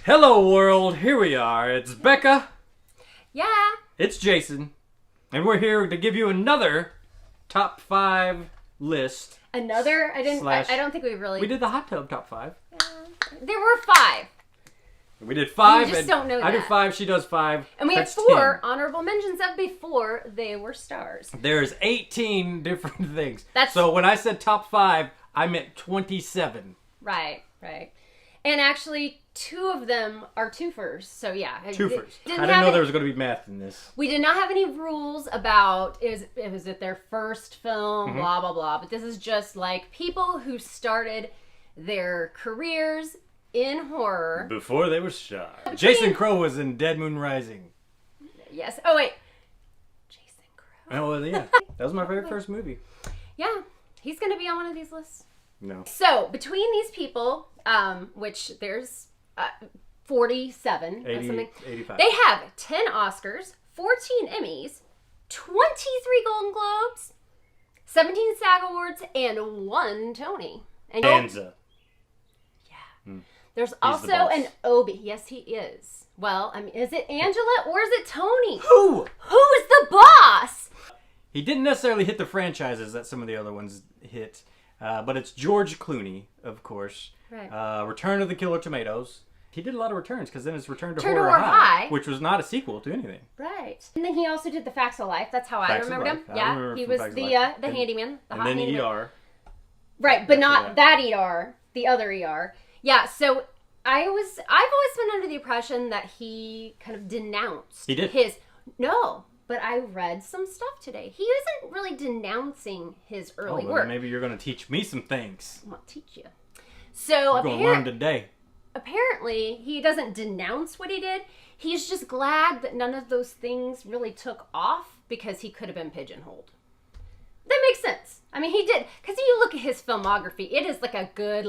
Hello world, here we are. It's Becca. Yeah. It's Jason. And we're here to give you another top 5 list. Another? I don't think we really... We did the hot tub top 5. There were 5. We did 5. You just don't know that. I did 5, she does 5. And we That's had 4 10. honorable mentions of before they were stars. There's 18 different things. That's... So when I said top 5, I meant 27. Right. And actually, 2 of them are twofers. So yeah. Twofers. I didn't know there was going to be math in this. We did not have any rules about, was it their first film, blah, blah, blah. But this is just like people who started their careers in horror. Before they were stars. Jason Crow was in Dead Moon Rising. Yes. Oh, wait. Jason Crow. Oh, well, yeah. That was my very first movie. Yeah. He's going to be on one of these lists. No. So, between these people, which there's 47 or something. 85. They have 10 Oscars, 14 Emmys, 23 Golden Globes, 17 SAG Awards, and 1 Tony. And Danza. Yeah. There's also an Obie. Yes, he is. Well, I mean, is it Angela or is it Tony? Who? Who is the boss? He didn't necessarily hit the franchises that some of the other ones hit. But it's George Clooney, of course. Right. Return of the Killer Tomatoes. He did a lot of returns because then it's Return to Horror Horror High, High, which was not a sequel to anything. Right. And then he also did The Facts of Life. That's how I remembered him. I Yeah, remember he from was Facts of the Life. handyman. The And hot then handyman. ER. Right, but not that ER. The other ER. Yeah. So I've always been under the impression that he kind of denounced. He did. No. But I read some stuff today. He isn't really denouncing his early work. Maybe you're going to teach me some things. I'll teach you. So you're going to learn today. Apparently, he doesn't denounce what he did. He's just glad that none of those things really took off because he could have been pigeonholed. That makes sense. I mean, he did. Because you look at his filmography, it is like a good,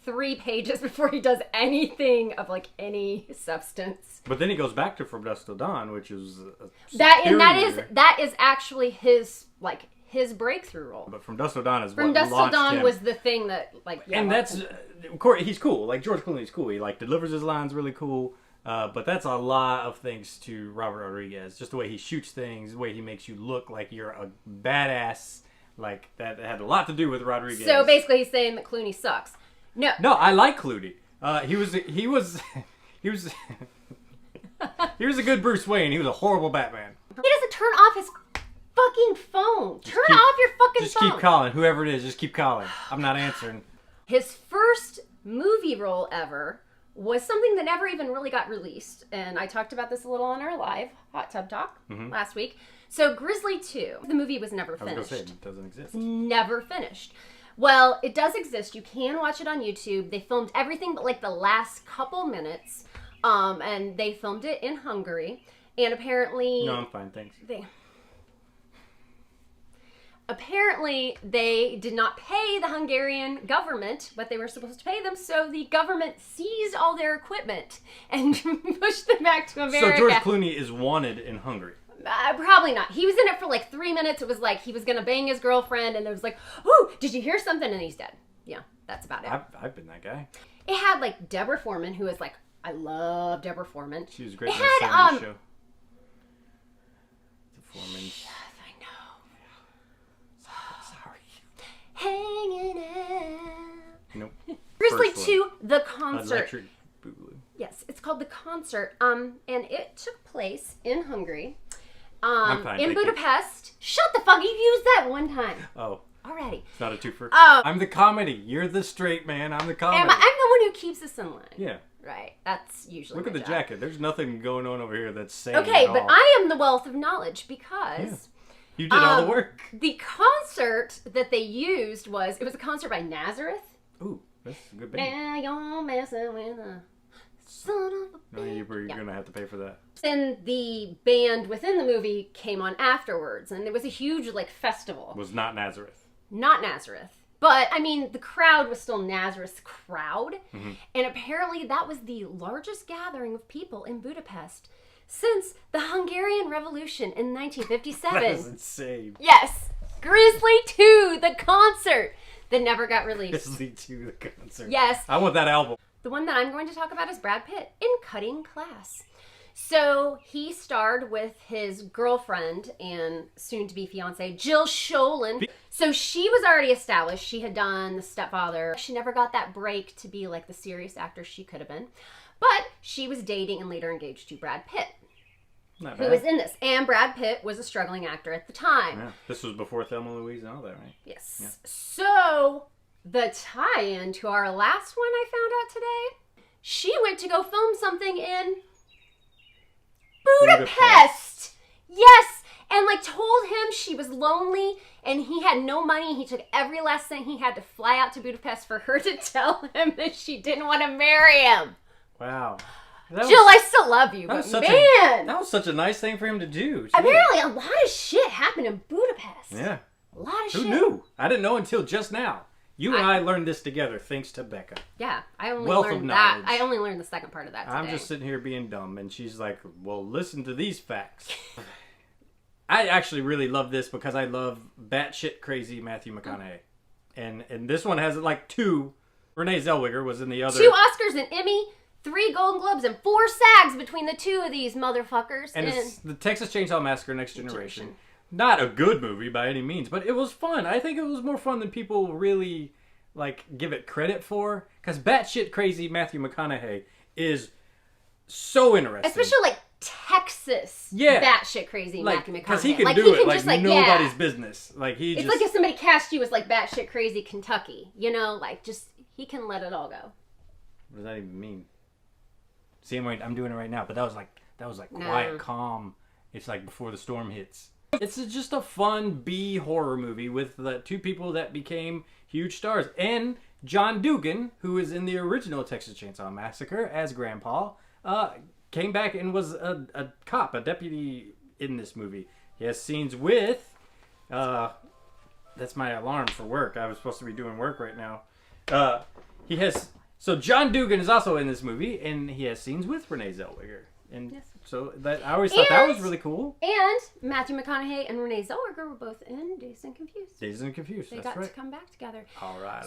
3 pages before he does anything of, any substance. But then he goes back to From Dusk Till Dawn, which is that is actually his breakthrough role. But From Dusk Till Dawn is From what Dusk Till launched Dawn him. was the thing that and that's of course he's cool. George Clooney's cool. He delivers his lines really cool. But that's a lot of things to Robert Rodriguez. Just the way he shoots things, the way he makes you look like you're a badass. That had a lot to do with Rodriguez. So basically, he's saying that Clooney sucks. No, I like Clooney. He was he was a good Bruce Wayne. He was a horrible Batman. He doesn't turn off his fucking phone. Turn off your fucking phone. Just keep calling. Whoever it is, just keep calling. I'm not answering. His first movie role ever was something that never even really got released. And I talked about this a little on our live Hot Tub Talk last week. So Grizzly 2, the movie was never finished. I was going to say, it doesn't exist. It's never finished. Well, it does exist. You can watch it on YouTube. They filmed everything but the last couple minutes. And they filmed it in Hungary. And apparently... No, I'm fine, thanks. Apparently, they did not pay the Hungarian government what they were supposed to pay them, so the government seized all their equipment and pushed them back to America. So George Clooney is wanted in Hungary. Probably not. He was in it for 3 minutes. It was he was going to bang his girlfriend, and it was ooh, did you hear something? And he's dead. Yeah, that's about it. I've been that guy. It had Deborah Foreman, who is I love Deborah Foreman. She was great in the 70s show. The Foreman. Yes, I know. Sorry. Hanging out. Nope. Grizzly 2, The Concert. Electric Boogaloo. Yes, it's called The Concert. And it took place in Hungary. I'm fine, in thank you. Budapest. Shut the fuck! You used that one time. Oh. Already. It's not a twofer. Oh. I'm the comedy. You're the straight man. I'm the comedy. I'm the one who keeps us in line. Yeah. Right. That's usually Look at the job. jacket. There's nothing going on over here that's sane Okay, at but all. I am the wealth of knowledge because... You did all the work. The concert that they used was a concert by Nazareth. Ooh, that's a good band. Now you're messing with a son of a No, bitch. you're going to have to pay for that. And the band within the movie came on afterwards, and there was a huge festival. Was not Nazareth. Not Nazareth. But, I mean, the crowd was still Nazareth's crowd. Mm-hmm. And apparently that was the largest gathering of people in Budapest since the Hungarian Revolution in 1957. That is insane. Yes. Grizzly 2, the concert that never got released. Grizzly 2, the concert. Yes. I want that album. The one that I'm going to talk about is Brad Pitt in Cutting Class. So he starred with his girlfriend and soon-to-be fiance, Jill Schoelen. So she was already established. She had done The Stepfather. She never got that break to be like the serious actor she could have been. But she was dating and later engaged to Brad Pitt, who was in this. And Brad Pitt was a struggling actor at the time. Yeah. This was before Thelma and Louise and all that, right? Yes. Yeah. So the tie-in to our last one I found out today, she went to go film something in Budapest. Yes. And like told him she was lonely and he had no money. He took every last thing he had to fly out to Budapest for her to tell him that she didn't want to marry him. Wow. Jill, I still love you, but man. That was such a nice thing for him to do. Apparently a lot of shit happened in Budapest. Yeah. A lot of shit. Who knew? I didn't know until just now. You and I learned this together thanks to Becca. Yeah, I only Wealth learned of that. knowledge. I only learned the second part of that today. I'm just sitting here being dumb, and she's like, well, listen to these facts. I actually really love this because I love batshit crazy Matthew McConaughey. And this one has like 2. Renee Zellweger was in the other. 2 Oscars, an Emmy, 3 Golden Globes, and 4 SAGs between the 2 of these motherfuckers. And it's the Texas Chainsaw Massacre Next Generation. Not a good movie by any means, but it was fun. I think it was more fun than people really like give it credit for. Because batshit crazy Matthew McConaughey is so interesting. Especially like Texas batshit crazy Matthew McConaughey. Because he can like, do it like just, nobody's business. Like it's like if somebody cast you as like batshit crazy Kentucky. You know, like just he can let it all go. What does that even mean? See, I'm doing it right now, but that was like quiet, calm. It's like before the storm hits. It's just a fun B horror movie with the 2 people that became huge stars. And John Dugan, who is in the original Texas Chainsaw Massacre as Grandpa, came back and was a cop, a deputy in this movie. He has scenes with... that's my alarm for work. I was supposed to be doing work right now. So John Dugan is also in this movie, and he has scenes with Renee Zellweger. And so I always thought that was really cool. And Matthew McConaughey and Renee Zellweger were both in Dazed and Confused. Dazed and Confused, They that's got right. to come back together. All right.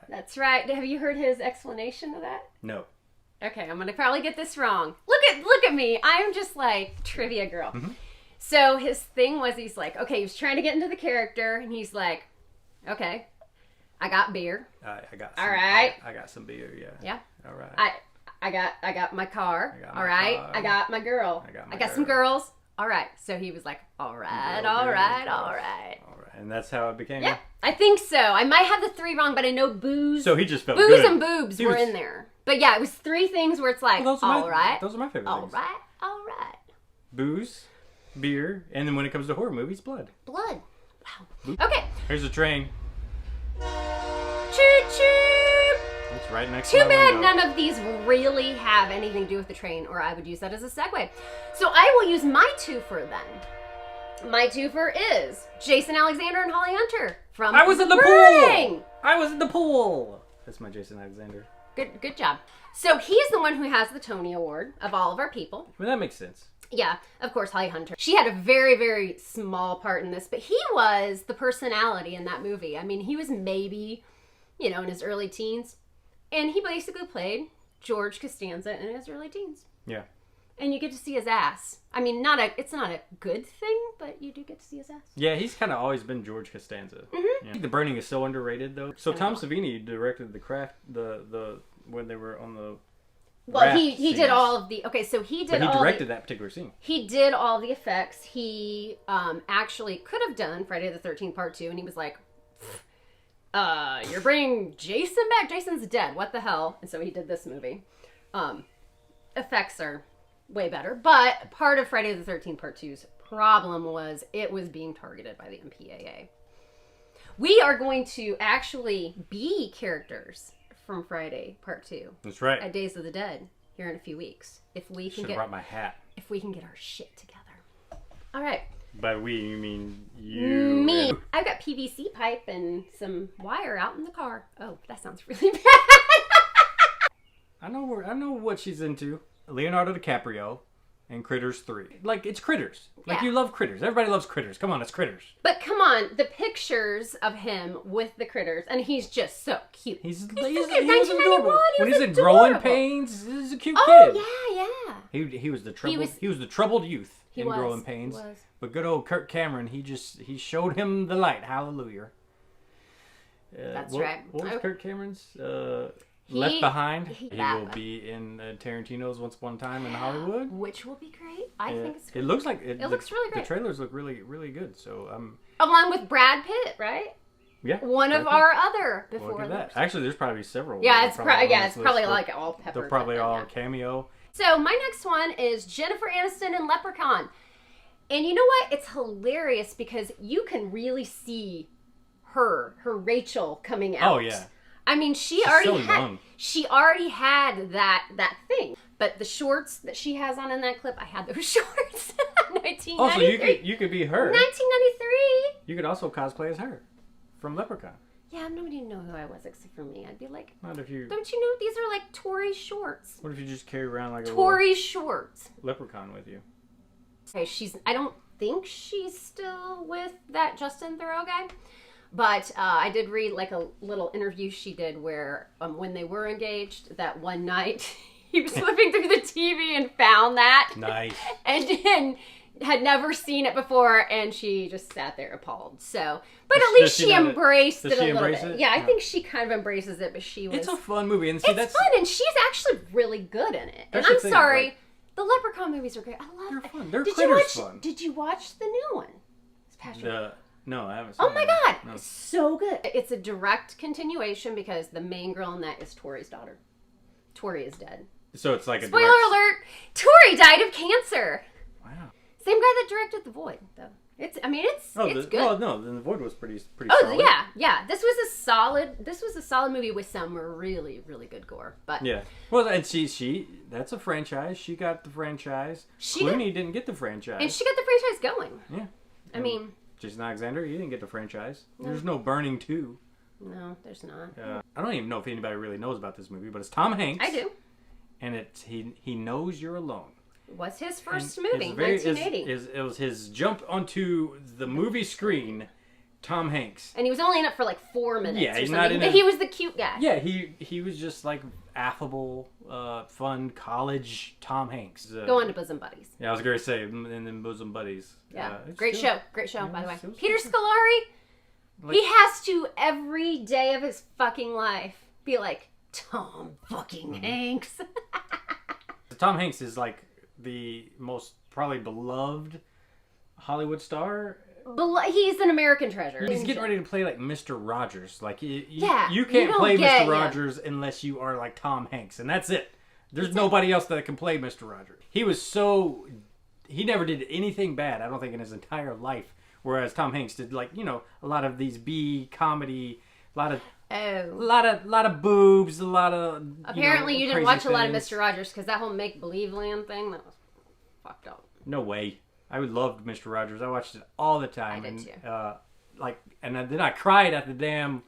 That's right. Have you heard his explanation of that? No. Okay, I'm gonna probably get this wrong. Look at me. I'm just like trivia girl. Mm-hmm. So his thing was he's like, okay, he was trying to get into the character, and he's like, okay, I got beer. I got. All right. I got some beer. Yeah. Yeah. All right. I got my car. I got my all right. car. I got my girl. I got some girls. All right. So he was like, all right. And that's how it became. Yeah, I think so. I might have the 3 wrong, but I know booze. So he just felt booze good. and boobs were in there. But yeah, it was 3 things where it's like, Those are my favorite things. All right. Booze, beer, and then when it comes to horror movies, blood. Blood. Wow. Okay. Here's a train. Choo choo. It's right next to Too my bad window. none of these really have anything to do with the train, or I would use that as a segue. So I will use my twofer then. My twofer is Jason Alexander and Holly Hunter from I was in the Ring. pool! I was in the pool! That's my Jason Alexander. Good job. So he's the one who has the Tony Award of all of our people. Well, that makes sense. Yeah, of course, Holly Hunter. She had a very, very small part in this, but he was the personality in that movie. I mean, he was maybe, in his early teens. And he basically played George Costanza in his early teens. Yeah. And you get to see his ass. I mean, it's not a good thing, but you do get to see his ass. Yeah, he's kind of always been George Costanza. Mm-hmm. Yeah. I think The Burning is so underrated, though. So Tom Savini directed The Craft, the when they were on the... Well, he did all of the... Okay, so he did all... But he directed that particular scene. He did all the effects. He actually could have done Friday the 13th Part 2, and he was like, you're bringing Jason back? Jason's dead. What the hell? And so he did this movie. Effects are way better. But part of Friday the 13th Part 2's problem was it was being targeted by the MPAA. We are going to actually be characters from Friday Part 2. That's right. At Days of the Dead here in a few weeks. If we can brought my hat. If we can get our shit together. All right. By we, you mean you. Me. I've got PVC pipe and some wire out in the car. Oh, that sounds really bad. I know what she's into. Leonardo DiCaprio, and Critters 3. Like, it's Critters. Like, Yeah. you love Critters. Everybody loves Critters. Come on, it's Critters. But come on, the pictures of him with the critters, and he's just so cute. He's so cute. he was 1991, adorable. he When was he's in growing adorable. pains, he's a cute Oh, kid. yeah. He was the troubled youth in was, growing pains. he was. But good old Kirk Cameron, he showed him the light. Hallelujah. That's right. What was Kirk Cameron's? He- Left Behind. He that will one. be in Tarantino's Once Upon a Time in Hollywood. Which will be great. I think it's It looks like it looks really great. The trailers look really, really good. So along with Brad Pitt, right? yeah, One of Brad Pitt. our other Look before at that. that. Actually, there's probably several. Yeah, that it's are probably on this list. like all peppered. They're probably up in all there. cameo. So my next one is Jennifer Aniston in Leprechaun. And you know what? It's hilarious because you can really see her Rachel coming out. Oh yeah. I mean, she She's already so had young. that thing. But the shorts that she has on in that clip, I had those shorts. 1993. Also, you could be her. 1993. You could also cosplay as her from Leprechaun. Yeah, nobody would know who I was except for me. I'd be like, Not if you. don't you know these are like Tori shorts? What if you just carry around like a Tori shorts. little leprechaun with you? Okay, I don't think she's still with that Justin Theroux guy. But I did read like a little interview she did where when they were engaged, that one night he was flipping through the TV and found that. Nice. And had never seen it before, and she just sat there appalled. So, but Does- at least does she she not- embraced does it a she little embrace bit. it? Yeah, I Yeah. think she kind of embraces it, but she was. It's a fun movie, and see It's that's fun, and she's actually really good in it. And That's the I'm thing, sorry, like- the Leprechaun movies are great. I love They're it. fun. They're Did Critters you watch? fun. Did you watch the new one? It's Patrick. No, I haven't seen Oh my that. god, No. it's so good. It's a direct continuation because the main girl in that is Tori's daughter. Tori is dead. So it's like a Spoiler direct... alert, Tori died of cancer. Wow. Same guy that directed The Void, though. It's good. Well, no, then The Void was pretty Oh solid. yeah. This was a solid movie with some really, really good gore. But Yeah. Well, and she that's a franchise. She got the franchise. Clooney didn't get the franchise. and she got the franchise going. Yeah. I mean, Jason Alexander, he didn't get the franchise. There's no Burning 2. no, there's not. I don't even know if anybody really knows about this movie, but it's Tom Hanks. I do. And it's he knows you're alone. What's his first And movie? it's 1980. It was his jump onto the movie screen. Tom Hanks. And he was only in it for like 4 minutes. Yeah, or he's something. not in But it- he was the cute guy. Yeah, he was just like affable, fun college Tom Hanks. Go on to Bosom Buddies. Yeah, I was gonna say, and then Bosom Buddies. Yeah, It's great still- show. Great show, by the way. it was Peter good. Scolari, Like- he has to every day of his fucking life be like, Tom fucking Hanks. Tom Hanks is like the most probably beloved Hollywood star. He's an American treasure. He's getting ready to play like Mr. Rogers. Like you Yeah, you you can't don't play get- Mr. yeah. Rogers unless you are like Tom Hanks, and that's it. There's nobody else that can play Mr. Rogers. He never did anything bad, I don't think, in his entire life. Whereas Tom Hanks did, like, you know, a lot of these B comedy, a lot of boobs, a lot of Apparently, you didn't crazy watch a lot of things. Mr. Rogers because that whole make believe land thing, that was fucked up. No way. I loved Mr. Rogers. I watched it all the time. I did and, too. Then I cried at the damn.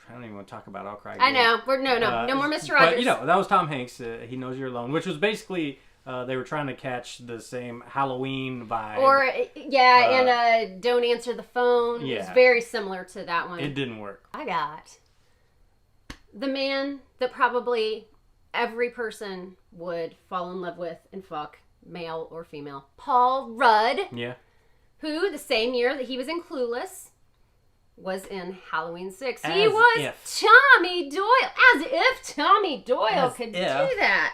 I don't even want to talk about it. I'll cry again. I know. No more Mr. Rogers. But, you know, that was Tom Hanks. He Knows You're Alone, which was basically they were trying to catch the same Halloween vibe. Or, and Don't Answer the Phone. Yeah. It's very similar to that one. It didn't work. I got the man that probably every person would fall in love with and fuck, male or female. Paul Rudd, Yeah. who the same year that he was in Clueless was in Halloween 6. He As was if. Tommy Doyle. As if Tommy Doyle As could do if. that.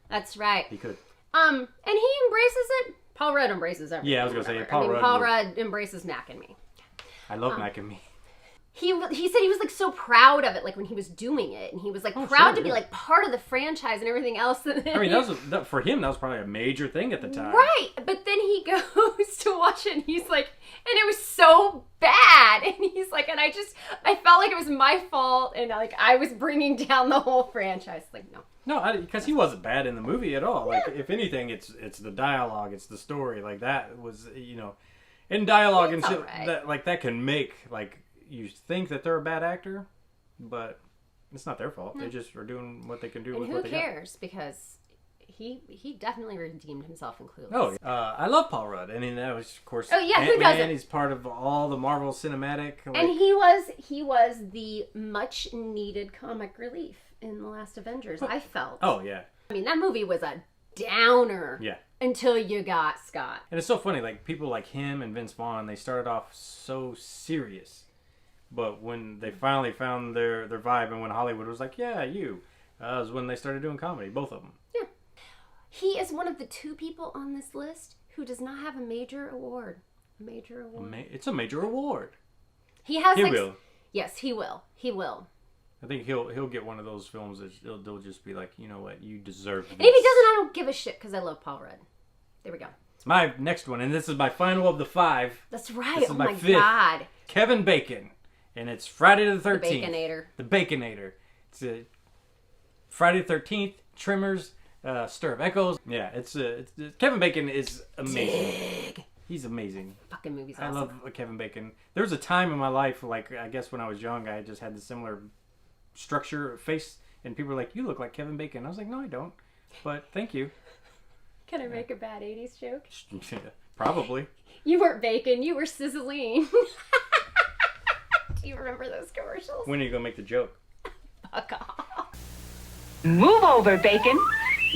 That's right. He could. And he embraces it. Paul Rudd embraces everything. Yeah, I was gonna say, whatever. Paul Rudd Paul would- Rudd embraces Mac and me. I love Mac and Me. He said he was like so proud of it, like when he was doing it, and he was like proud sure, to be yeah. like part of the franchise and everything else. And then I mean, for him, that was probably a major thing at the time. right. But then he goes to watch it, and he's like, and it was so bad, and he's like, and I felt like it was my fault, and like I was bringing down the whole franchise. Like, no. No, because he wasn't bad in the movie at all. Like, if anything, it's the dialogue, it's the story. Like, that was, you know, in dialogue and It's shit, alright. that can make, like, you think that they're a bad actor, but it's not their fault. They just are doing what they can do And with who what they got. cares? Because he definitely redeemed himself in Clueless. Oh, I love Paul Rudd. I mean, that was, of course, Oh, yeah, who Ant-Man. doesn't? He's part of all the Marvel cinematic. Like, And he was the much needed comic relief in the last Avengers, I felt. oh, yeah. I mean, that movie was a downer. Yeah. Until you got Scott. And it's so funny, like, people like him and Vince Vaughn, they started off so serious. But when they finally found their vibe and when Hollywood was like, yeah, you, was when they started doing comedy, both of them. Yeah. He is one of the 2 people on this list who does not have a major award. A major award. It's a major award. He has. He will. Yes, he will. He will. I think he'll get one of those films that they'll just be like, you know what, you deserve this. And if he doesn't, I don't give a shit because I love Paul Rudd. There we go. It's my next one, and this is my final of the 5. That's right. This is oh my my 5th. God. Kevin Bacon, and it's Friday the 13th. The Baconator. The Baconator. It's a Friday the 13th. Tremors. Stir of Echoes. Yeah, it's Kevin Bacon is amazing. Dig. He's amazing. Fucking movie's awesome. I love Kevin Bacon. There was a time in my life, like, I guess when I was young, I just had the similar structure, face, and people were like, you look like Kevin Bacon. I was like, no, I don't. But thank you. Can I make a bad 80s joke? Probably. You weren't Bacon, you were Sizzling. Do you remember those commercials? When are you going to make the joke? Fuck off. Move over, Bacon.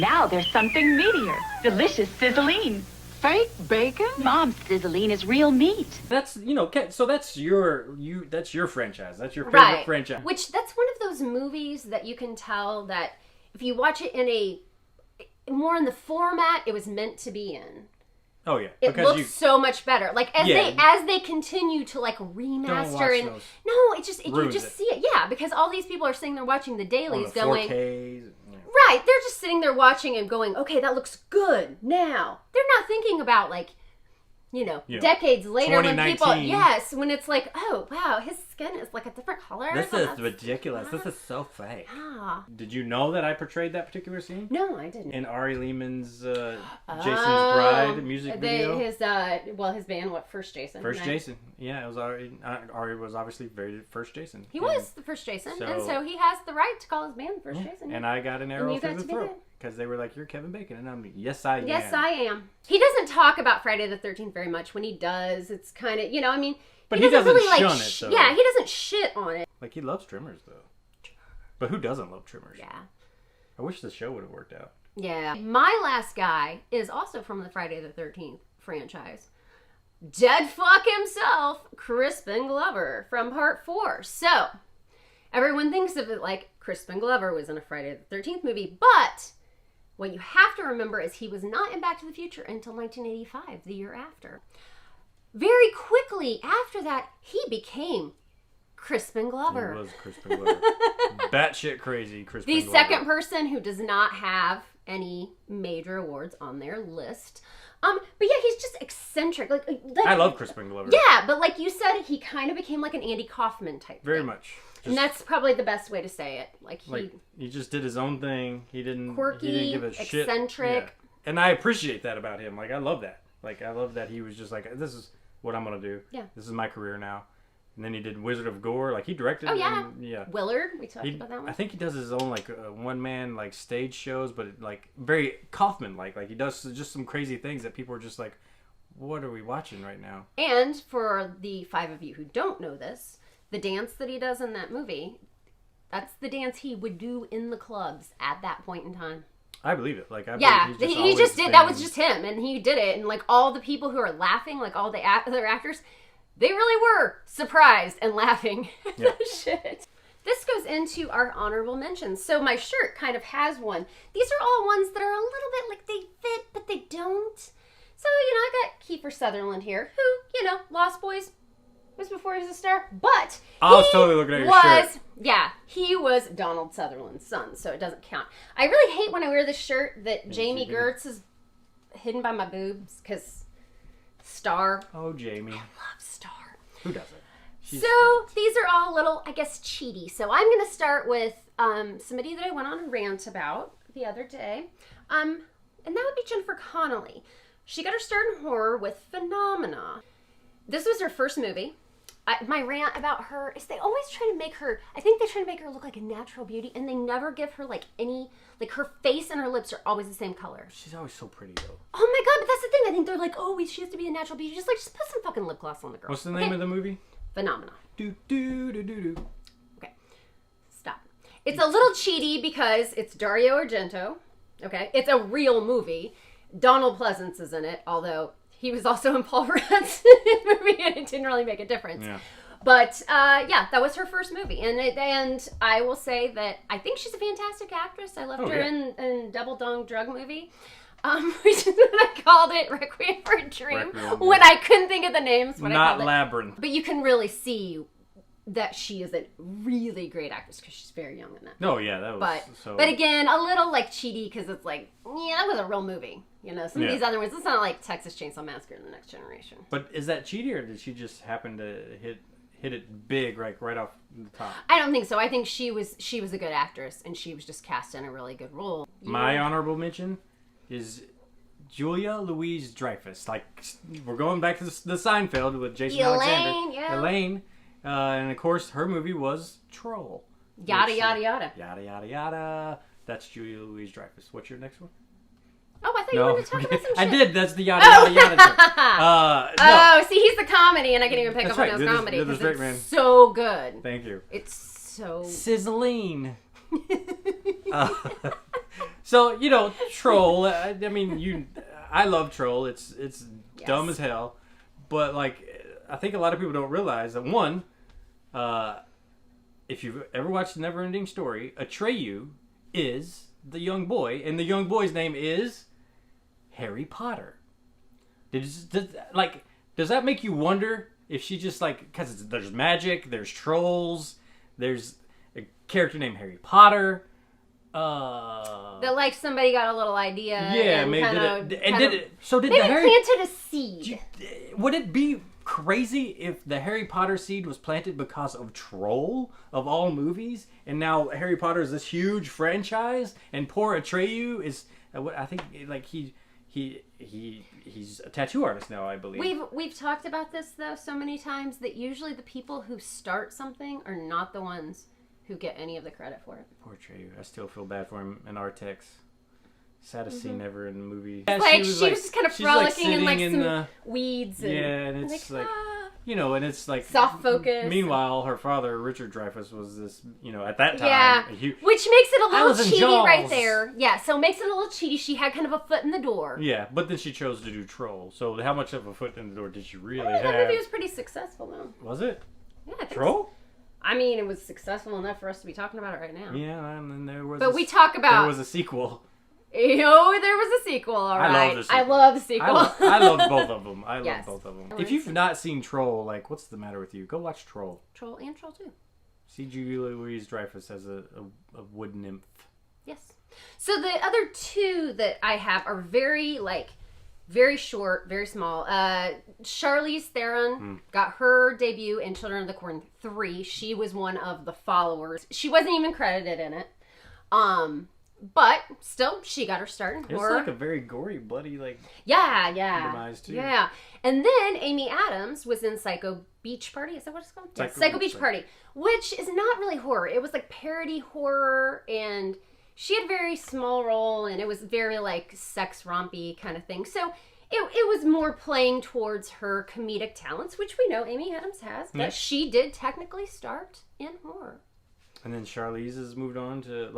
Now there's something meatier. Delicious sizzling. Fake bacon? Mom's sizzling is real meat. That's, so that's your franchise. That's your favorite franchise. Which, that's one of those movies that you can tell that if you watch it more in the format it was meant to be in. Oh yeah, it looks so much better. Like as they continue to like remaster and those. No, you just it. see it. Yeah, because all these people are sitting there watching the dailies, on the going 4Ks. Right, they're just sitting there watching and going, okay, that looks good now. They're not thinking about like, decades later when people, when it's like, oh wow, his skin is like a different color. This is ridiculous. This is so fake. Ah. Did you know that I portrayed that particular scene? No, I didn't. In Ari Lehman's Jason's Bride music video. His band, First Jason. First right? Jason. Yeah, it was Ari. Ari was obviously very first Jason. He was the first Jason, and so he has the right to call his band First Jason. And I got an arrow through the throat. Because they were like, you're Kevin Bacon. And I'm like, yes, I am. Yes, I am. He doesn't talk about Friday the 13th very much. When he does, it's kind of, But he doesn't really shun it, though. Yeah, he doesn't shit on it. Like, he loves Tremors, though. But who doesn't love Tremors? Yeah. I wish the show would have worked out. Yeah. My last guy is also from the Friday the 13th franchise. Dead fuck himself, Crispin Glover from Part 4. So, everyone thinks of it like Crispin Glover was in a Friday the 13th movie, but what you have to remember is he was not in Back to the Future until 1985, the year after. Very quickly after that, he became Crispin Glover. He was Crispin Glover. Batshit crazy Crispin Glover. The second person who does not have any major awards on their list. But yeah, he's just eccentric. Like I love Crispin Glover. Yeah, but like you said, he kind of became like an Andy Kaufman type Very thing. much. And that's probably the best way to say it. Like he just did his own thing. He didn't quirky, he didn't give a shit. Eccentric. Yeah. And I appreciate that about him. Like I love that. Like I love that he was just like, this is what I'm gonna do. Yeah. This is my career now. And then he did Wizard of Gore. Like he directed. Oh yeah. Yeah. Willard. We talked about that one. I think he does his own like one man like stage shows, but like very Kaufman like. Like he does just some crazy things that people are just like, what are we watching right now? And for the 5 of you who don't know this, the dance that he does in that movie, that's the dance he would do in the clubs at that point in time. I believe it. Like, he just did. That was just him, and he did it. And like all the people who are laughing, like all the other actors, they really were surprised and laughing. Yeah. Shit. This goes into our honorable mentions. So my shirt kind of has one. These are all ones that are a little bit like they fit, but they don't. So I got Kiefer Sutherland here, who Lost Boys. Was before he was a star, but I was totally looking at your shirt. Yeah, he was Donald Sutherland's son, so it doesn't count. I really hate when I wear this shirt that Jamie Gertz is hidden by my boobs, because Star. Oh, Jamie. I love Star. Who doesn't? These are all a little, I guess, cheaty. So I'm going to start with somebody that I went on a rant about the other day, and that would be Jennifer Connelly. She got her start in horror with Phenomena. This was her first movie. my rant about her is they always try to make her, I think they try to make her look like a natural beauty, and they never give her like any, like her face and her lips are always the same color. She's always so pretty though. Oh my god, but that's the thing. I think they're like, oh, she has to be a natural beauty. Just put some fucking lip gloss on the girl. What's the name of the movie? Phenomenon. Do do do do do. Okay, stop. It's a little cheaty because it's Dario Argento. Okay, it's a real movie. Donald Pleasance is in it, although he was also in Paul Rudd's movie, and it didn't really make a difference. Yeah. But yeah, that was her first movie, and I will say that I think she's a fantastic actress. I loved her in Double Dong Drug Movie, which is what I called it, Requiem for a Dream. When I couldn't think of the names, what I called it. Not Labyrinth. But you can really see that she is a really great actress because she's very young in that. Oh yeah, that was. But again, a little like cheaty because it's like, yeah, that was a real movie. You know, some of these other ones, it's not like Texas Chainsaw Massacre in the Next Generation. But is that cheaty, or did she just happen to hit it big, like right off the top? I don't think so. I think she was a good actress, and she was just cast in a really good role. My honorable mention is Julia Louis-Dreyfus. Like, we're going back to the Seinfeld with Jason Alexander. Yeah. Elaine. And of course, her movie was Troll. Yada, yada, yada. Yada, yada, yada. That's Julia Louis-Dreyfus. What's your next one? Oh, I thought you wanted to talk about some shit. I did. That's the yada, yada, yada joke. No. Oh, see, he's the comedy, and I can't even pick That's up right. on those comedy. You're the straight man. So good. Thank you. It's so... Sizzling. So, you know, Troll. I mean, I love Troll. It's dumb as hell. But, like, I think a lot of people don't realize that, one, if you've ever watched Neverending Story, Atreyu is the young boy, and the young boy's name is Harry Potter. Does that make you wonder if she just, like, because there's magic, there's trolls, there's a character named Harry Potter. That, like, somebody got a little idea. Yeah, maybe planted a seed. Would it be crazy if the Harry Potter seed was planted because of Troll of all movies, and now Harry Potter is this huge franchise, and poor Atreyu is, I think, like he's a tattoo artist now, I believe. We've talked about this though so many times that usually the people who start something are not the ones who get any of the credit for it. Poor Atreyu. I still feel bad for him in Artex. Saddest scene ever in the movie. Yeah, she was just kind of frolicking in like some weeds. And it's like, you know, and it's like soft focus. Meanwhile, her father, Richard Dreyfuss, was this, you know, at that time, which makes it a little cheaty right there. Yeah, so it makes it a little cheaty. She had kind of a foot in the door. Yeah, but then she chose to do Troll. So how much of a foot in the door did she really have? That movie was pretty successful though. Was it? Yeah, I think Troll? So. I mean, it was successful enough for us to be talking about it right now. Yeah, and then there was. But we talk about. There was a sequel. Oh, there was a sequel, all right. I love the sequel. I love both of them. Yes. Love both of them. If you've not seen Troll, like, what's the matter with you? Go watch Troll. Troll and Troll 2. See Julia Louis-Dreyfus as a wood nymph. Yes. So the other two that I have are very short, very small. Charlize Theron got her debut in Children of the Corn 3. She was one of the followers. She wasn't even credited in it. But still, she got her start in horror. It's like a very gory, bloody, like... Yeah. Demise too. Yeah. And then Amy Adams was in Psycho Beach Party. Is that what it's called? Psycho Beach Party. Which is not really horror. It was like parody horror, and she had a very small role, and it was very like sex rompy kind of thing. So it was more playing towards her comedic talents, which we know Amy Adams has. But she did technically start in horror. And then Charlize has moved on to,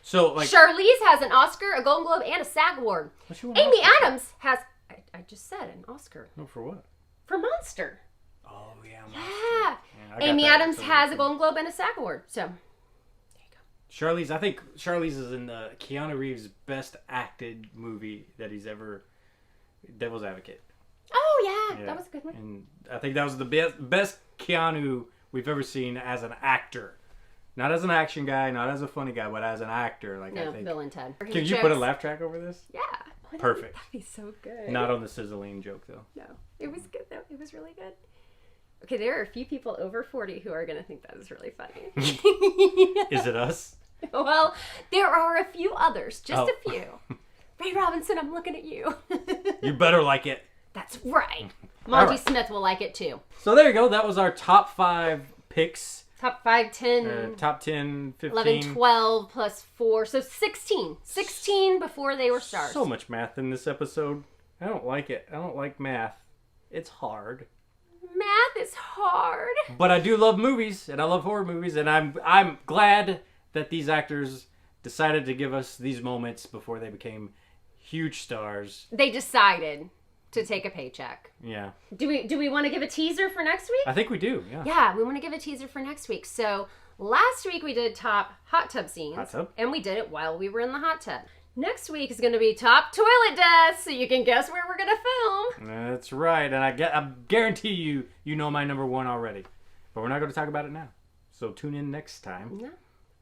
Charlize has an Oscar, a Golden Globe, and a SAG Award. Amy Adams has, I just said, an Oscar. No, for what? For Monster. Oh, yeah, Monster. Yeah. Amy Adams has a Golden Globe and a SAG Award, so there you go. Charlize, I think Charlize is in Keanu Reeves' best acted movie that he's ever, Devil's Advocate. Oh, yeah, that was a good one. And I think that was the best Keanu we've ever seen as an actor. Not as an action guy, not as a funny guy, but as an actor. I think. Bill and Ted. Can you put a laugh track over this? Yeah. Perfect. That'd be so good. Not on the sizzling joke, though. No. It was good, though. It was really good. Okay, there are a few people over 40 who are going to think that is really funny. Is it us? Well, there are a few others. Just a few. Ray Robinson, I'm looking at you. You better like it. That's right. Monty right. Smith will like it too. So there you go. That was our top 5 picks. Top 5, 10, Top 10, 15. 11, 12 plus 4. So 16. 16 before they were stars. So much math in this episode. I don't like it. I don't like math. It's hard. Math is hard. But I do love movies, and I love horror movies, and I'm glad that these actors decided to give us these moments before they became huge stars. They decided to take a paycheck. Yeah. Do we want to give a teaser for next week? I think we do, yeah. Yeah, we want to give a teaser for next week. So last week we did top hot tub scenes. Hot tub. And we did it while we were in the hot tub. Next week is going to be top toilet deaths, so you can guess where we're going to film. That's right, and I guarantee you know my number 1 already. But we're not going to talk about it now. So tune in next time. No.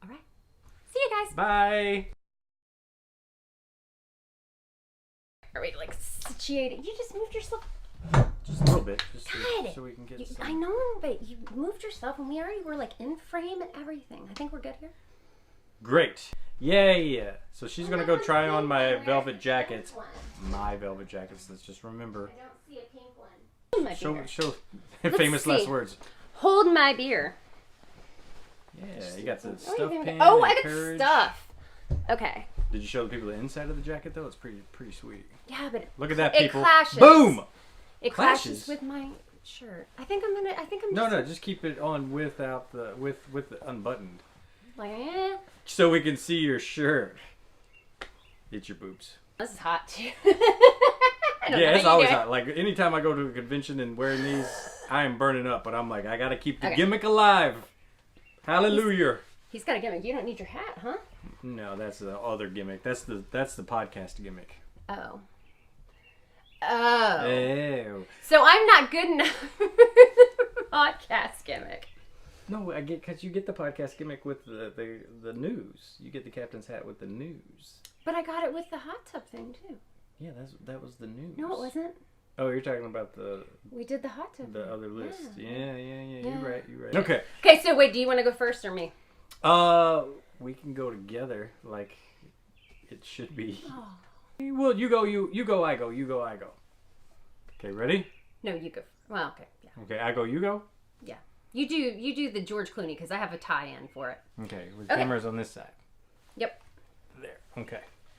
All right. See you guys. Bye. Are we like situated? You just moved yourself. Just a little bit, just God. so we can get some. I know, but you moved yourself and we already were like in frame and everything. I think we're good here. Great. Yay. So she's going to go try on my velvet jackets. My velvet jackets. Let's just remember. I don't see a pink one. My beer. Show Let's famous last see. words. Hold my beer. Yeah, you got the Oh, stuff pen. oh, I and got courage. stuff. Okay. Did you show the people the inside of the jacket though? It's pretty sweet. Yeah, but Look at that, it people. clashes. Boom. It Clashes? clashes with my shirt. I think I'm No, just just keep it on without the with the unbuttoned, like, eh. so we can see your shirt. It's your boobs. This is hot too. Yeah, it's always hot. Like anytime I go to a convention and wearing these, I am burning up. But I'm like, I gotta keep the gimmick alive. Hallelujah. He's got a gimmick. You don't need your hat, huh? No, that's the other gimmick. That's the podcast gimmick. Oh. Oh. Ew. So I'm not good enough for the podcast gimmick. No, I get because you get the podcast gimmick with the news. You get the captain's hat with the news. But I got it with the hot tub thing too. Yeah, that was the news. No, it wasn't. Oh, you're talking about the We did the hot tub. thing. other list. Yeah. Yeah. You're right. Okay. Okay, so wait, do you want to go first or me? We can go together like it should be. Oh. Well, you go, I go, you go, I go. Okay, ready? No, you go. Well, okay, yeah. Okay, I go, you go? Yeah. You do the George Clooney because I have a tie-in for it. Okay, with Okay. cameras on this side. Yep. There. Okay.